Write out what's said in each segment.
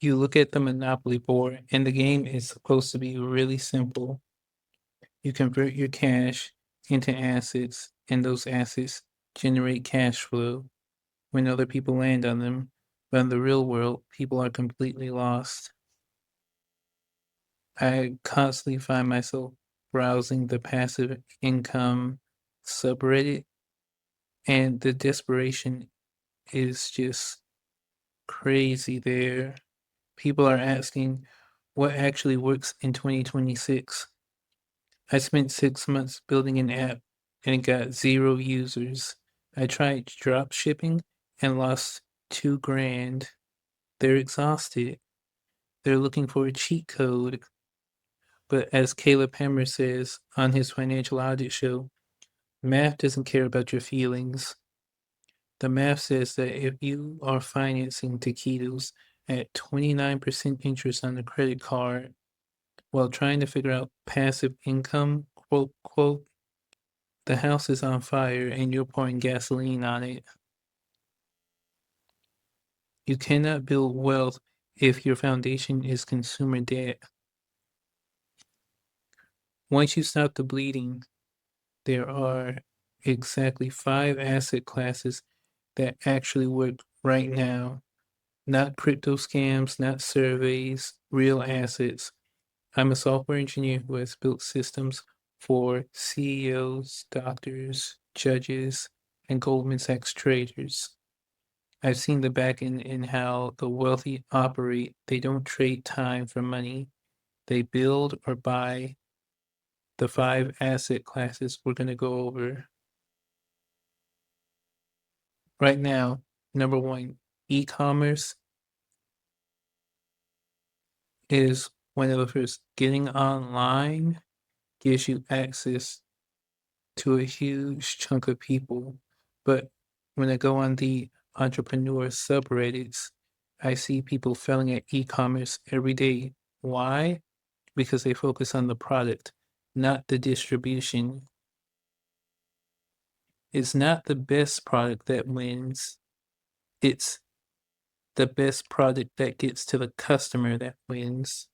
You look at the Monopoly board, and the game is supposed to be really simple. You convert your cash into assets, and those assets generate cash flow when other people land on them. But in the real world, people are completely lost. I constantly find myself browsing the passive income subreddit, and the desperation is just crazy there. People are asking what actually works in 2026. I spent 6 months building an app and it got 0 users. I tried drop shipping and lost 2 grand. They're exhausted. They're looking for a cheat code. But as Caleb Hammer says on his financial audit show, math doesn't care about your feelings. The math says that if you are financing taquitos at 29% interest on the credit card while trying to figure out passive income, quote, quote, the house is on fire and you're pouring gasoline on it. You cannot build wealth if your foundation is consumer debt. Once you stop the bleeding, there are exactly 5 asset classes that actually work right now. Not crypto scams, not surveys, real assets. I'm a software engineer who has built systems for CEOs, doctors, judges, and Goldman Sachs traders. I've seen the back end in how the wealthy operate. They don't trade time for money. They build or buy the 5 asset classes we're going to go over right now. Number one, e-commerce is one of the first. Getting online gives you access to a huge chunk of people. But when I go on the entrepreneur subreddits, I see people failing at e-commerce every day. Why? Because they focus on the product, not the distribution. It's not the best product that wins. It's the best product that gets to the customer that wins.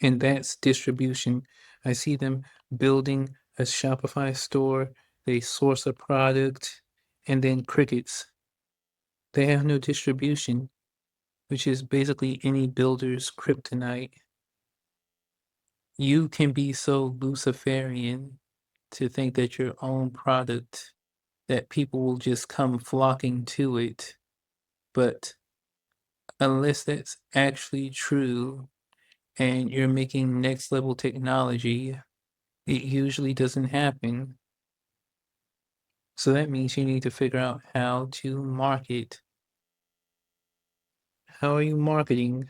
And that's distribution. I see them building a Shopify store, they source a product, and then crickets. They have no distribution, which is basically any builder's kryptonite. You can be so Luciferian to think that your own product, that people will just come flocking to it. But unless that's actually true and you're making next level technology, it usually doesn't happen. So that means you need to figure out how to market. How are you marketing?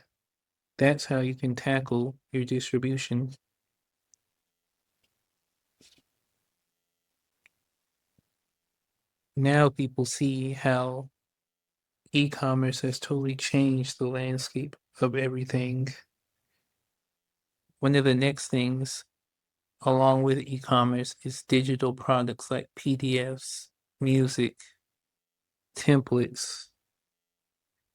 That's how you can tackle your distribution. Now people see how e-commerce has totally changed the landscape of everything. One of the next things along with e-commerce is digital products like PDFs, music, templates.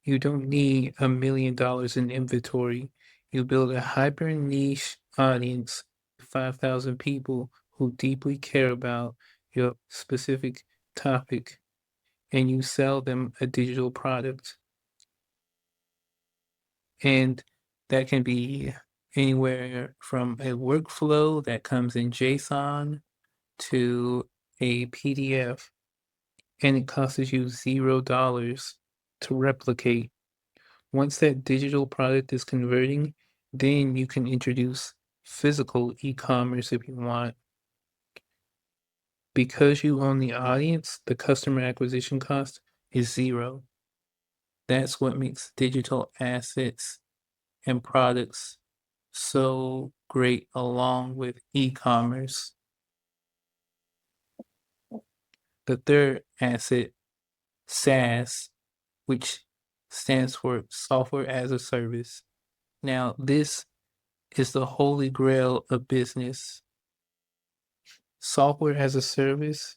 You don't need $1 million in inventory. You build a hyper niche audience, 5,000 people who deeply care about your specific topic, and you sell them a digital product. And that can be anywhere from a workflow that comes in JSON to a PDF, and it costs you $0 to replicate. Once that digital product is converting, then you can introduce physical e-commerce if you want. Because you own the audience, the customer acquisition cost is 0. That's what makes digital assets and products so great along with e-commerce. The third asset, SaaS, which stands for software as a service. Now, this is the holy grail of business. Software as a service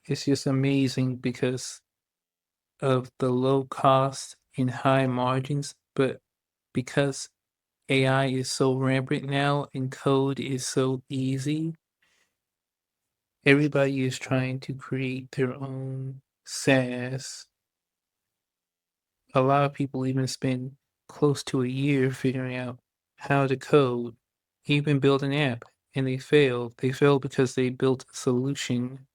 is just amazing because of the low cost and high margins, but because AI is so rampant now and code is so easy, everybody is trying to create their own SaaS. A lot of people even spend close to a year figuring out how to code, even build an app, and they fail. They fail because they built a solution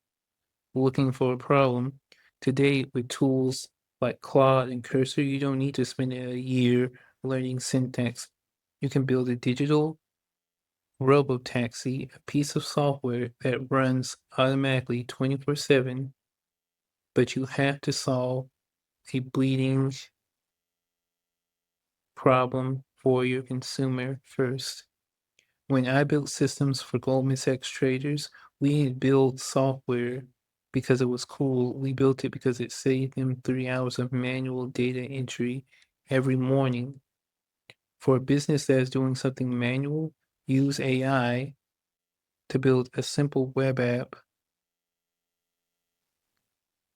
looking for a problem. Today, with tools like Claude and Cursor, you don't need to spend a year learning syntax. You can build a digital robotaxi, a piece of software that runs automatically 24/7, but you have to solve a bleeding problem for your consumer first. When I built systems for Goldman Sachs traders, we didn't build software because it was cool. We built it because it saved them 3 hours of manual data entry every morning. For a business that is doing something manual, use AI to build a simple web app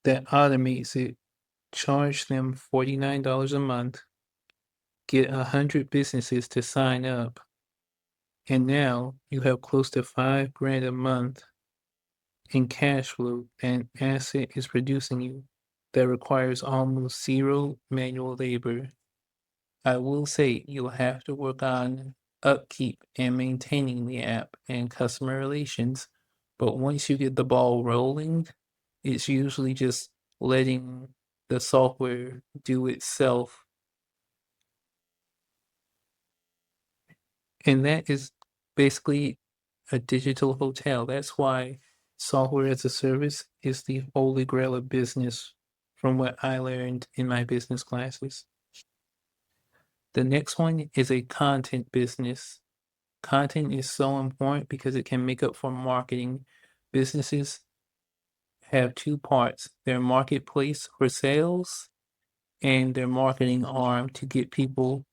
that automates it. Charge them $49 a month, get 100 businesses to sign up, and now you have close to 5 grand a month in cash flow an asset is producing you that requires almost zero manual labor. I will say you'll have to work on upkeep and maintaining the app and customer relations, but once you get the ball rolling, it's usually just letting the software do itself. And that is basically a digital hotel. That's why software as a service is the holy grail of business, from what I learned in my business classes. The next one is a content business. Content is so important because it can make up for marketing. Businesses have two parts: their marketplace for sales and their marketing arm to get people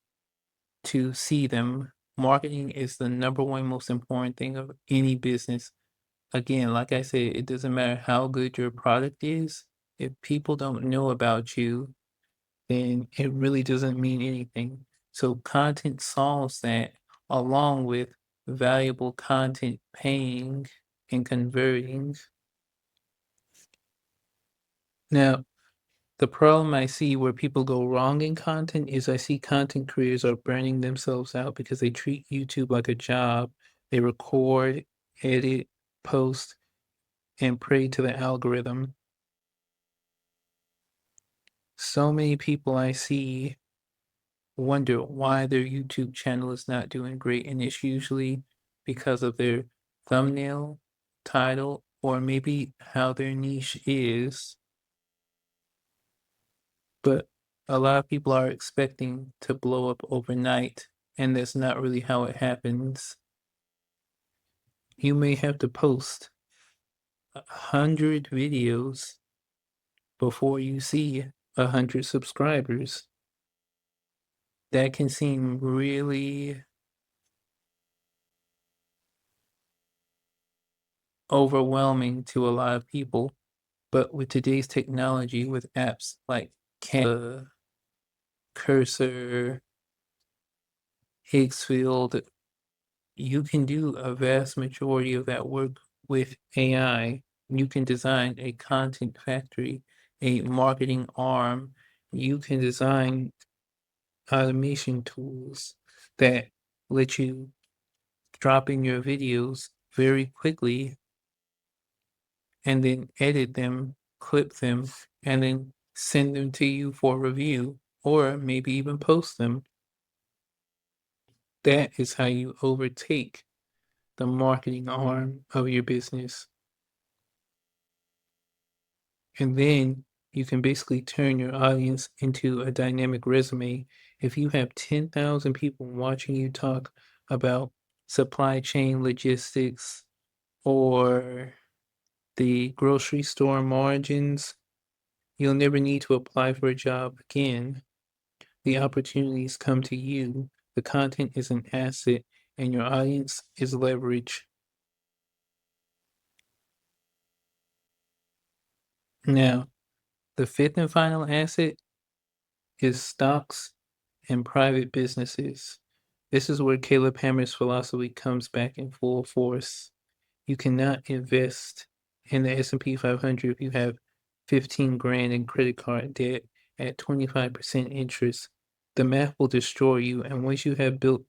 to see them. Marketing is the number one most important thing of any business. Again, like I said, it doesn't matter how good your product is. If people don't know about you, then it really doesn't mean anything. So content solves that, along with valuable content paying and converting. Now, the problem I see where people go wrong in content is I see content creators are burning themselves out because they treat YouTube like a job. They record, edit, post, and pray to the algorithm. So many people I see wonder why their YouTube channel is not doing great, and it's usually because of their thumbnail, title, or maybe how their niche is. But a lot of people are expecting to blow up overnight, and that's not really how it happens. You may have to post 100 videos before you see 100 subscribers. That can seem really overwhelming to a lot of people. But with today's technology, with apps like Canva, Cursor, Higgsfield, you can do a vast majority of that work with AI. You can design a content factory, a marketing arm. You can design automation tools that let you drop in your videos very quickly and then edit them, clip them, and then send them to you for review, or maybe even post them. That is how you overtake the marketing arm of your business. And then you can basically turn your audience into a dynamic resume. If you have 10,000 people watching you talk about supply chain logistics or the grocery store margins, you'll never need to apply for a job again. The opportunities come to you. The content is an asset, and your audience is leverage. Now, The fifth and final asset is stocks and private businesses. This is where Caleb Hammer's philosophy comes back in full force. You cannot invest in the S&P 500 if you have 15 grand in credit card debt at 25% interest. The math will destroy you. And once you have built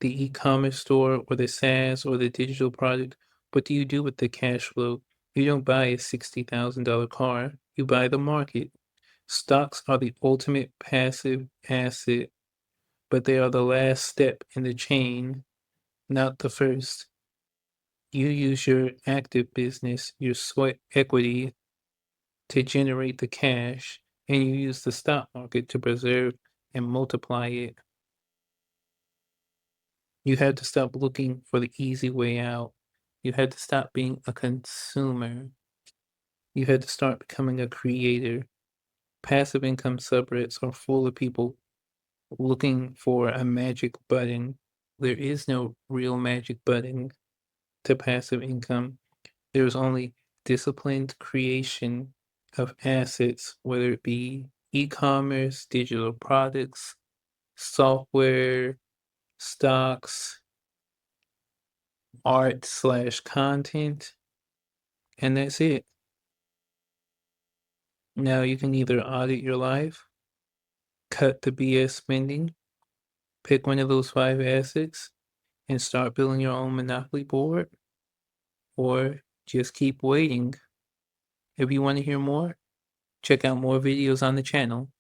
the e-commerce store or the SaaS or the digital product, what do you do with the cash flow? You don't buy a $60,000 car, you buy the market. Stocks are the ultimate passive asset, but they are the last step in the chain, not the first. You use your active business, your sweat equity to generate the cash, and you use the stock market to preserve and multiply it. You have to stop looking for the easy way out. You have to stop being a consumer. You had to start becoming a creator. Passive income subreddits are full of people looking for a magic button. There is no real magic button to passive income. There's only disciplined creation of assets, whether it be e-commerce, digital products, software, stocks, art/content, and that's it. Now you can either audit your life, cut the BS spending, pick one of those 5 assets, and start building your own Monopoly board, or just keep waiting. If you want to hear more, check out more videos on the channel.